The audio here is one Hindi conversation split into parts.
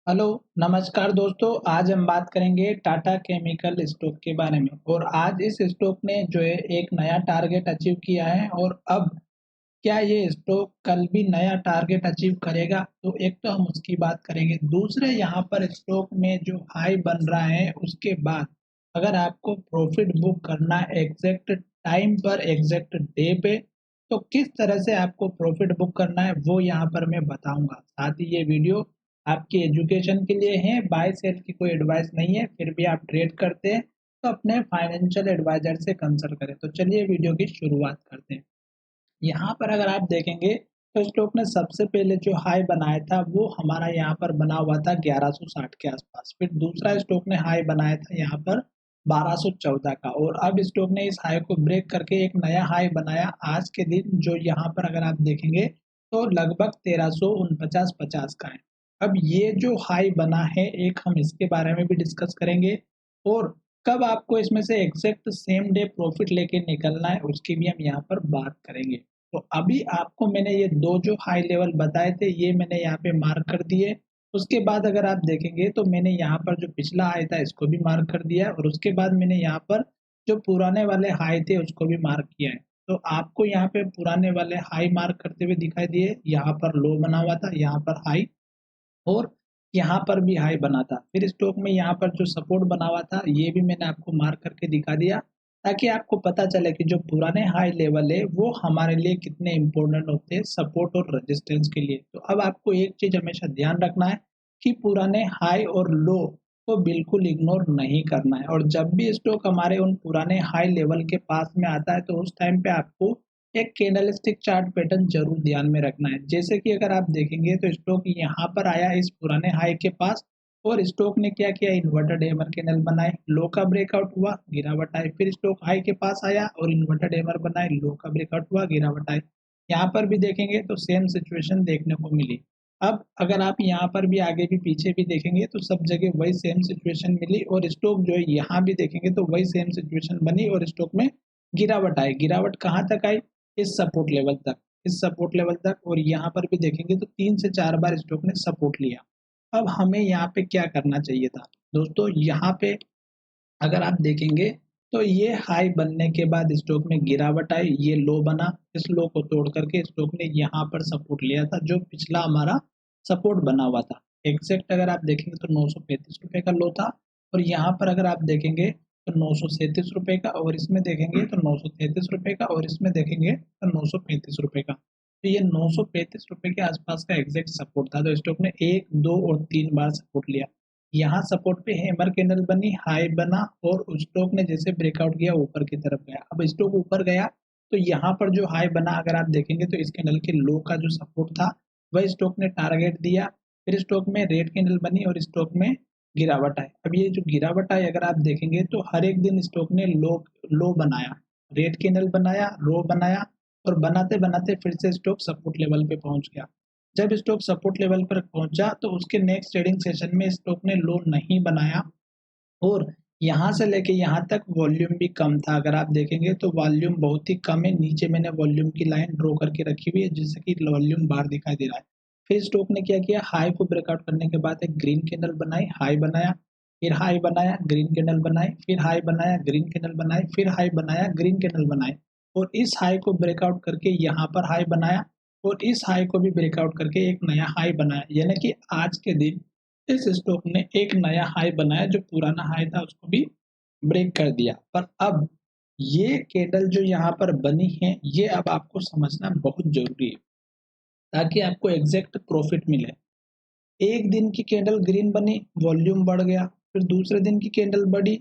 हेलो, नमस्कार दोस्तों। आज हम बात करेंगे टाटा केमिकल स्टॉक के बारे में और आज इस स्टॉक ने जो है एक नया टारगेट अचीव किया है और अब क्या ये स्टॉक कल भी नया टारगेट अचीव करेगा? तो एक तो हम उसकी बात करेंगे। दूसरे यहाँ पर स्टॉक में जो हाई बन रहा है उसके बाद अगर आपको प्रॉफिट बुक करना है एग्जैक्ट टाइम पर एग्जैक्ट डे पे तो किस तरह से आपको प्रॉफिट बुक करना है वो यहाँ पर मैं बताऊंगा। साथ ही ये वीडियो आपकी एजुकेशन के लिए है, बाय सेल की कोई एडवाइस नहीं है। फिर भी आप ट्रेड करते हैं तो अपने फाइनेंशियल एडवाइजर से कंसल्ट करें। तो चलिए वीडियो की शुरुआत करते हैं। यहाँ पर अगर आप देखेंगे तो स्टॉक ने सबसे पहले जो हाई बनाया था वो हमारा यहाँ पर बना हुआ था 1160 के आसपास। फिर दूसरा स्टॉक ने हाई बनाया था यहाँ पर 1214 का और अब स्टॉक ने इस हाई को ब्रेक करके एक नया हाई बनाया आज के दिन, जो यहाँ पर अगर आप देखेंगे तो लगभग 1349.50 का है। अब ये जो हाई बना है एक हम इसके बारे में भी डिस्कस करेंगे और कब आपको इसमें से एग्जैक्ट सेम डे प्रॉफिट लेके निकलना है उसकी भी हम यहाँ पर बात करेंगे। तो अभी आपको मैंने ये दो जो हाई लेवल बताए थे ये मैंने यहाँ पे मार्क कर दिए। उसके बाद अगर आप देखेंगे तो मैंने यहाँ पर जो पिछला हाई था इसको भी मार्क कर दिया है और उसके बाद मैंने यहाँ पर जो पुराने वाले हाई थे उसको भी मार्क किया है। तो आपको यहाँ पे पुराने वाले हाई मार्क करते हुए दिखाई दिए, यहाँ पर लो बना हुआ था, यहाँ पर हाई और यहाँ पर भी हाई बना था। फिर स्टॉक में यहाँ पर जो सपोर्ट बना हुआ था ये भी मैंने आपको मार्क करके दिखा दिया ताकि आपको पता चले कि जो पुराने हाई लेवल है वो हमारे लिए कितने इंपॉर्टेंट होते हैं सपोर्ट और रेजिस्टेंस के लिए। तो अब आपको एक चीज हमेशा ध्यान रखना है कि पुराने हाई और लो को बिल्कुल इग्नोर नहीं करना है और जब भी स्टॉक हमारे उन पुराने हाई लेवल के पास में आता है तो उस टाइम पे आपको एक कैंडलस्टिक चार्ट पैटर्न जरूर ध्यान में रखना है। जैसे कि अगर आप देखेंगे तो स्टॉक यहाँ पर आया इस पुराने हाई के पास और स्टॉक ने क्या किया, इन्वर्टेड हैमर कैंडल बनाए, लो का ब्रेकआउट हुआ, गिरावट आई। फिर स्टॉक हाई के पास आया और इन्वर्टेड हैमर बनाए, लो का ब्रेकआउट हुआ, गिरावट आई। यहाँ पर भी देखेंगे तो सेम सिचुएशन देखने को मिली। अब अगर आप यहाँ पर भी आगे भी पीछे भी देखेंगे तो सब जगह वही सेम सिचुएशन मिली और स्टॉक जो है यहाँ भी देखेंगे तो वही सेम सिचुएशन बनी और स्टॉक में गिरावट आई। गिरावट कहाँ तक आई, इस सपोर्ट लेवल तक, इस सपोर्ट लेवल तक। और यहाँ पर भी देखेंगे तो 3 से 4 बार स्टॉक ने सपोर्ट लिया। अब हमें यहाँ पे क्या करना चाहिए था दोस्तों, यहाँ पे अगर आप देखेंगे तो ये हाई बनने के बाद स्टॉक में गिरावट आई, ये लो बना, इस लो को तोड़ करके स्टॉक ने यहाँ पर सपोर्ट लिया था जो पिछला हमारा सपोर्ट बना हुआ था। एग्जैक्ट अगर आप देखेंगे तो 935 रुपए का लो था और यहाँ पर अगर आप देखेंगे तो 937 रुपए का और इसमें देखेंगे तो 933 रुपए का और इसमें देखेंगे तो 935 रुपए का। तो ये 935 रुपए के आसपास का एग्जैक्ट सपोर्ट था। तो स्टॉक ने 1, 2 और 3 बार सपोर्ट लिया। यहाँ सपोर्ट पे हैमर कैंडल बनी, हाई बना और उस स्टॉक ने जैसे ब्रेकआउट किया ऊपर की तरफ गया। अब स्टॉक ऊपर गया तो यहाँ पर जो हाई बना अगर आप देखेंगे तो इस कैंडल के लो का जो सपोर्ट था वह स्टॉक ने टारगेट दिया। फिर स्टॉक में रेड कैंडल बनी और स्टॉक में गिरावट आई। अब ये जो गिरावट आई अगर आप देखेंगे तो हर एक दिन स्टॉक ने लो लो बनाया, रेड कैंडल बनाया, लो बनाया और बनाते बनाते फिर से स्टॉक सपोर्ट लेवल पे पहुंच गया। जब स्टॉक सपोर्ट लेवल पर पहुंचा तो उसके नेक्स्ट ट्रेडिंग सेशन में स्टॉक ने लो नहीं बनाया और यहाँ से लेके यहाँ तक वॉल्यूम भी कम था। अगर आप देखेंगे तो वॉल्यूम बहुत ही कम है। नीचे मैंने वॉल्यूम की लाइन ड्रॉ करके रखी हुई है जिससे कि वॉल्यूम बाहर दिखाई दे रहा है। फिर स्टॉक ने क्या किया, हाई को ब्रेकआउट करने के बाद एक ग्रीन कैंडल बनाई, हाई बनाया, फिर हाई बनाया, ग्रीन कैंडल बनाई, फिर हाई बनाया, ग्रीन कैंडल बनाई, फिर हाई बनाया, ग्रीन कैंडल बनाए और इस हाई को ब्रेकआउट करके यहाँ पर हाई बनाया और इस हाई को भी ब्रेकआउट करके एक नया हाई बनाया। यानी कि आज के दिन इस स्टॉक ने एक नया हाई बनाया, जो पुराना हाई था उसको भी ब्रेक कर दिया। पर अब ये कैंडल जो यहाँ पर बनी है ये अब आपको समझना बहुत जरूरी है ताकि आपको एग्जैक्ट प्रॉफिट मिले। एक दिन की कैंडल ग्रीन बनी, वॉल्यूम बढ़ गया, फिर दूसरे दिन की कैंडल बढ़ी,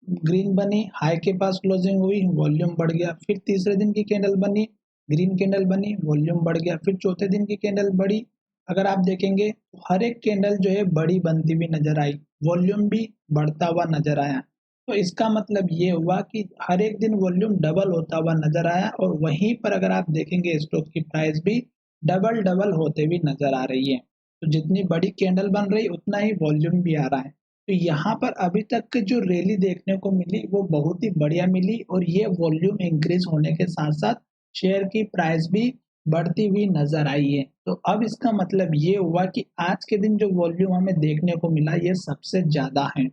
ग्रीन बनी, हाई के पास क्लोजिंग हुई, वॉल्यूम बढ़ गया, फिर तीसरे दिन की कैंडल बनी, ग्रीन कैंडल बनी, वॉल्यूम बढ़ गया, फिर चौथे दिन की कैंडल बढ़ी। अगर आप देखेंगे तो हर एक कैंडल जो है बड़ी बनती हुई नजर आई, वॉल्यूम भी बढ़ता हुआ नजर आया। तो इसका मतलब ये हुआ कि हर एक दिन वॉल्यूम डबल होता हुआ नजर आया और वहीं पर अगर आप देखेंगे स्टॉक की प्राइस भी डबल डबल होते हुए नजर आ रही है। तो जितनी बड़ी कैंडल बन रही उतना ही वॉल्यूम भी आ रहा है। तो यहाँ पर अभी तक की जो रैली देखने को मिली वो बहुत ही बढ़िया मिली और ये वॉल्यूम इंक्रीज होने के साथ साथ शेयर की प्राइस भी बढ़ती हुई नजर आई है। तो अब इसका मतलब ये हुआ कि आज के दिन जो वॉल्यूम हमें देखने को मिला ये सबसे ज्यादा है।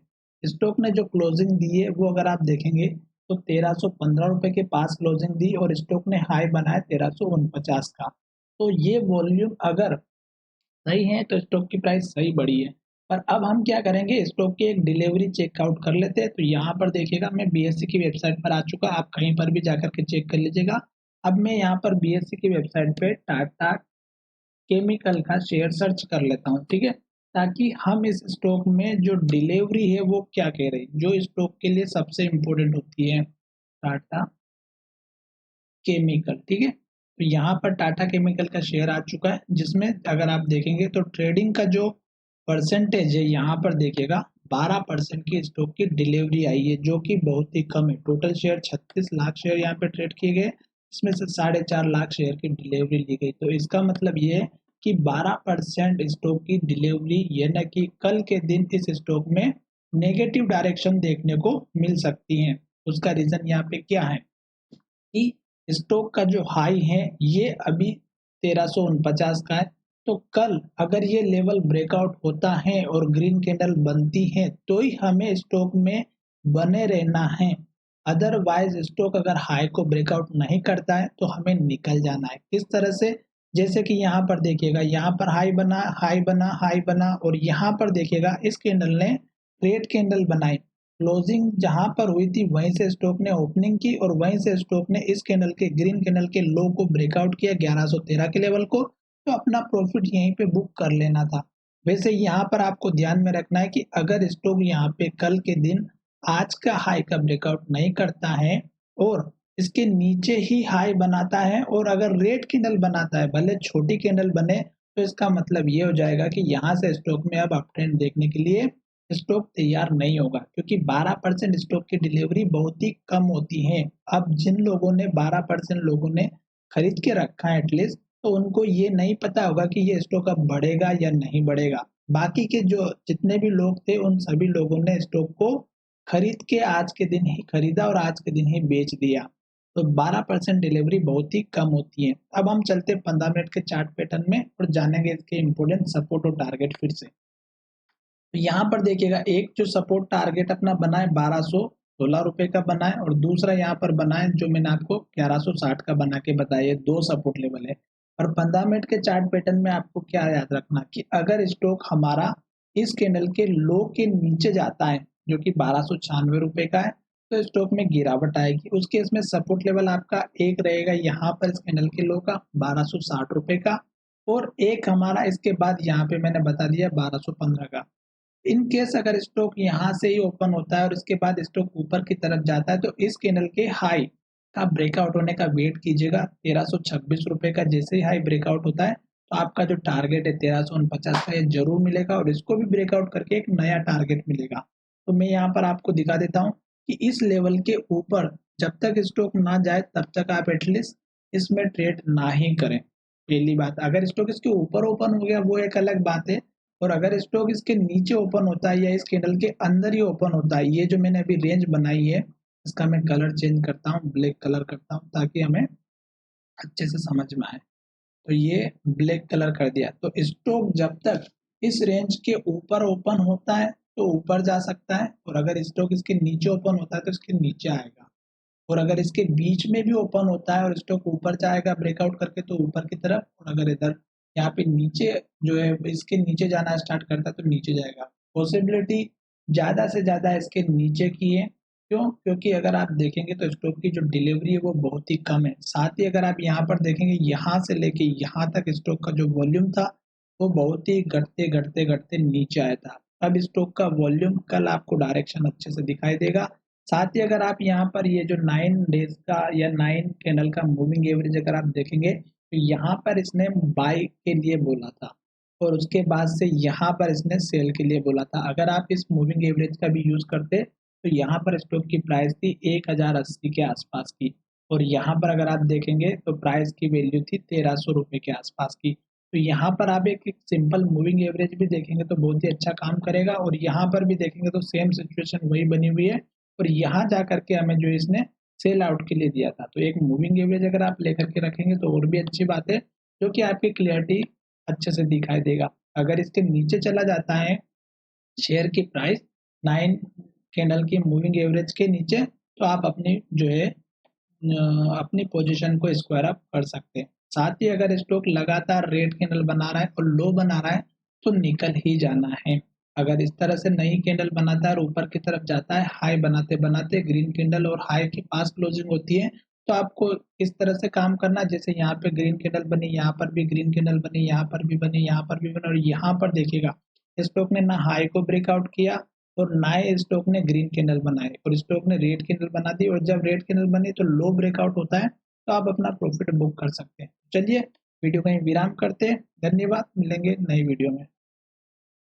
स्टॉक ने जो क्लोजिंग दी है वो अगर आप देखेंगे तो 1315 रुपए के पास क्लोजिंग दी और स्टॉक ने हाई बनाया 1349 का। तो ये वॉल्यूम अगर सही है तो स्टॉक की प्राइस सही बढ़ी है। पर अब हम क्या करेंगे, स्टॉक की एक डिलीवरी चेकआउट कर लेते हैं। तो यहाँ पर देखिएगा मैं बीएससी की वेबसाइट पर आ चुका, आप कहीं पर भी जाकर के चेक कर लीजिएगा। अब मैं यहाँ पर बीएससी की वेबसाइट पे टाटा केमिकल का शेयर सर्च कर लेता हूँ, ठीक है, ताकि हम इस स्टॉक में जो डिलीवरी है वो क्या कह रही है, जो स्टॉक के लिए सबसे इम्पोर्टेंट होती है, टाटा केमिकल, ठीक है। तो यहाँ पर टाटा केमिकल का शेयर आ चुका है, जिसमें अगर आप देखेंगे तो ट्रेडिंग का जो परसेंटेज है यहाँ पर देखिएगा 12% की स्टॉक की डिलीवरी आई है, जो कि बहुत ही कम है। टोटल शेयर 36 लाख शेयर यहाँ पे ट्रेड किए गए, इसमें से 4.5 लाख शेयर की डिलीवरी ली गई। तो इसका मतलब ये है कि 12% स्टॉक की डिलीवरी, यानी कि कल के दिन इस स्टॉक में नेगेटिव डायरेक्शन देखने को मिल सकती है। उसका रीजन यहाँ पे क्या है कि स्टॉक का जो हाई है ये अभी 1349 का है। तो कल अगर ये लेवल ब्रेकआउट होता है और ग्रीन कैंडल बनती है तो ही हमें स्टॉक में बने रहना है। अदरवाइज स्टॉक अगर हाई को ब्रेकआउट नहीं करता है तो हमें निकल जाना है। किस तरह से, जैसे कि यहाँ पर देखिएगा, यहाँ पर हाई बना, हाई बना, हाई बना, और यहाँ पर देखिएगा इस कैंडल ने रेड कैंडल बनाई। क्लोजिंग जहां पर हुई थी वहीं से स्टॉक ने ओपनिंग की और वहीं से स्टॉक ने इस कैंडल के ग्रीन कैंडल के लो को ब्रेकआउट किया 1113 के लेवल को। तो अपना प्रॉफिट यहीं पे बुक कर लेना था। वैसे यहाँ पर आपको ध्यान में रखना है कि अगर स्टॉक यहाँ पे कल के दिन आज का हाई का ब्रेकआउट नहीं करता है और इसके नीचे ही हाई बनाता है और अगर रेड कैंडल बनाता है, भले छोटी कैंडल बने, तो इसका मतलब ये हो जाएगा कि यहाँ से स्टॉक में अब अपट्रेंड देखने के लिए स्टॉक तैयार नहीं होगा, क्योंकि 12% स्टॉक की डिलीवरी बहुत ही कम होती है। अब जिन लोगों ने 12% लोगों ने खरीद के रखा है एटलीस्ट, तो उनको ये नहीं पता होगा कि ये स्टॉक अब बढ़ेगा या नहीं बढ़ेगा। बाकी के जो जितने भी लोग थे उन सभी लोगों ने स्टॉक को खरीद के आज के दिन ही खरीदा और आज के दिन ही बेच दिया। तो 12% डिलीवरी बहुत ही कम होती है। अब हम चलते 15 मिनट के चार्ट पैटर्न में और जानेंगे इसके इंपोर्टेंट सपोर्ट और टारगेट फिर से। तो यहाँ पर देखिएगा एक जो सपोर्ट टारगेट अपना बना है 1216 रुपए का बना है और दूसरा यहाँ पर बना है जो मैंने आपको 1160 का बना के बताया, दो सपोर्ट लेवल है। और 15 मिनट के चार्ट पैटर्न में आपको क्या याद रखना कि अगर स्टॉक हमारा इस कैंडल के लो के नीचे जाता है जो कि 1296 रुपए का है, तो स्टॉक में गिरावट आएगी। उस केस में सपोर्ट लेवल आपका एक रहेगा यहाँ पर इस कैंडल के लो का 1260 रुपए का, और एक हमारा इसके बाद यहाँ पे मैंने बता दिया 1215 का। इन केस अगर स्टॉक यहाँ से ही ओपन होता है और इसके बाद स्टॉक ऊपर की तरफ जाता है तो इस कैंडल के हाई का ब्रेकआउट होने का वेट कीजिएगा। 1326 रुपए का जैसे ही हाई ब्रेकआउट होता है तो आपका जो टारगेट है 1349 का ये जरूर मिलेगा और इसको भी ब्रेकआउट करके एक नया टारगेट मिलेगा। तो मैं यहाँ पर आपको दिखा देता हूँ कि इस लेवल के ऊपर जब तक स्टॉक ना जाए तब तक आप एटलीस्ट इसमें ट्रेड ना ही करें। पहली बात, अगर स्टॉक इसके ऊपर ओपन हो गया वो एक अलग बात है, और अगर स्टॉक इसके नीचे ओपन होता है या इस कैंडल के अंदर ही ओपन होता है, ये जो मैंने अभी रेंज बनाई है इसका मैं कलर चेंज करता हूँ, ब्लैक कलर करता हूँ ताकि हमें अच्छे से समझ में आए। तो ये ब्लैक कलर कर दिया। तो स्टॉक जब तक इस रेंज के ऊपर ओपन होता है तो ऊपर जा सकता है, और अगर स्टॉक इसके नीचे ओपन होता है तो इसके नीचे आएगा, और अगर इसके बीच में भी ओपन होता है और स्टॉक ऊपर जाएगा ब्रेकआउट करके तो ऊपर की तरफ, और अगर इधर यहाँ पे नीचे जो है इसके नीचे जाना स्टार्ट करता है तो नीचे जाएगा। पॉसिबिलिटी ज्यादा से ज्यादा इसके नीचे की है। क्यों? क्योंकि अगर आप देखेंगे तो स्टॉक की जो डिलीवरी है वो बहुत ही कम है। साथ ही अगर आप यहाँ पर देखेंगे यहाँ से लेके यहाँ तक स्टॉक का जो वॉल्यूम था वो बहुत ही घटते घटते घटते नीचे आया था। अब स्टॉक का वॉल्यूम कल आपको डायरेक्शन अच्छे से दिखाई देगा। साथ ही अगर आप यहाँ पर ये जो 9 डेज का या 9 कैंडल का मूविंग एवरेज अगर आप देखेंगे तो यहाँ पर इसने बाई के लिए बोला था और उसके बाद से यहाँ पर इसने सेल के लिए बोला था। अगर आप इस मूविंग एवरेज का भी यूज करते तो यहाँ पर स्टॉक की प्राइस थी 1080 के आसपास की, और यहाँ पर अगर आप देखेंगे तो प्राइस की वैल्यू थी 1300 रुपए के आसपास की। तो यहाँ पर आप एक सिंपल मूविंग एवरेज भी देखेंगे तो बहुत ही अच्छा काम करेगा, और यहाँ पर भी देखेंगे तो सेम सिचुएशन वही बनी हुई है। और यहाँ जा करके हमें जो इसने सेल आउट के लिए दिया था। तो एक मूविंग एवरेज अगर आप लेकर के रखेंगे तो और भी अच्छी बात है, जो कि आपकी क्लियरिटी अच्छे से दिखाई देगा। अगर इसके नीचे चला जाता है शेयर की प्राइस 9 कैंडल की मूविंग एवरेज के नीचे, तो आप अपनी जो है अपनी पोजीशन को स्क्वायर अप कर सकते हैं। साथ ही अगर स्टॉक लगातार रेड कैंडल बना रहा है और लो बना रहा है तो निकल ही जाना है। अगर इस तरह से नई कैंडल बनाता है और ऊपर की तरफ जाता है, हाई बनाते बनाते ग्रीन कैंडल और हाई के पास क्लोजिंग होती है, तो आपको इस तरह से काम करना, जैसे यहाँ पे ग्रीन कैंडल बनी, यहाँ पर भी ग्रीन कैंडल बनी, यहाँ पर भी बनी, यहाँ पर भी बनी, और यहाँ पर देखिएगा स्टॉक ने ना हाई को ब्रेकआउट किया और नए स्टॉक ने ग्रीन कैंडल बनाए और स्टॉक ने रेड कैंडल बना दी, और जब रेड कैंडल बनी तो लो ब्रेकआउट होता है, तो आप अपना प्रॉफिट बुक कर सकते हैं। चलिए वीडियो कहीं विराम करते हैं। धन्यवाद, मिलेंगे नई वीडियो में।